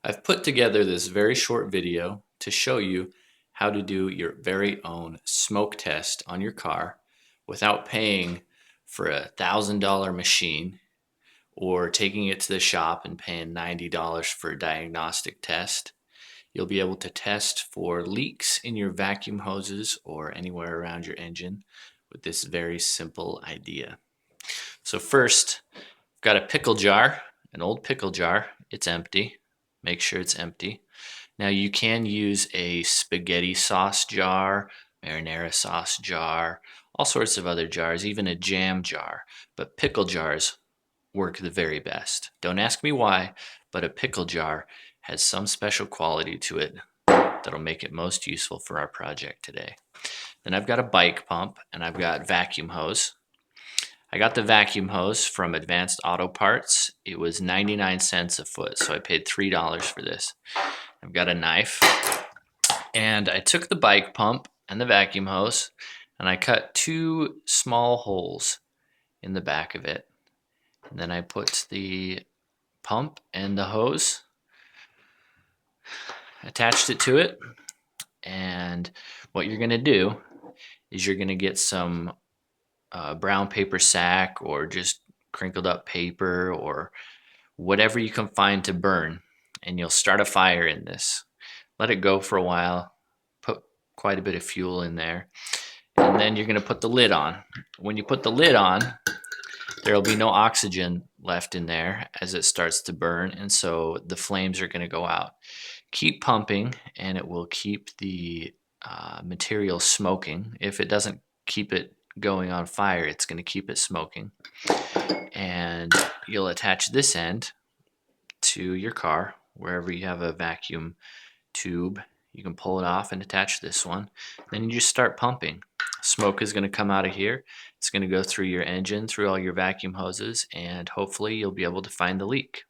I've put together this very short video to show you how to do your very own smoke test on your car without paying for $1,000 machine or taking it to the shop and paying $90 for a diagnostic test. You'll be able to test for leaks in your vacuum hoses or anywhere around your engine with this very simple idea. So first, I've got a pickle jar, an old pickle jar. It's empty. Make sure it's empty. Now you can use a spaghetti sauce jar, marinara sauce jar, all sorts of other jars, even a jam jar, but pickle jars work the very best. Don't ask me why, but a pickle jar has some special quality to it that'll make it most useful for our project today. Then I've got a bike pump and I've got vacuum hose. I got the vacuum hose from Advanced Auto Parts. It was 99 cents a foot, so I paid $3 for this. I've got a knife, and I took the bike pump and the vacuum hose, and I cut two small holes in the back of it. And then I put the pump and the hose, attached it to it, and what you're gonna do is you're gonna get some brown paper sack or just crinkled up paper or whatever you can find to burn, and you'll start a fire in this. Let it go for a while, put quite a bit of fuel in there, and then you're going to put the lid on. When you put the lid on, there will be no oxygen left in there as it starts to burn, and so the flames are going to go out. Keep pumping and it will keep the material smoking. If it doesn't keep it going on fire, it's going to keep it smoking. And you'll attach this end to your car wherever you have a vacuum tube. You can pull it off and attach this one. Then you just start pumping. Smoke is going to come out of here. It's going to go through your engine, through all your vacuum hoses, and hopefully you'll be able to find the leak.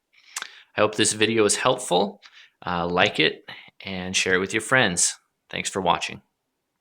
I hope this video is helpful. Like it and share it with your friends. Thanks for watching.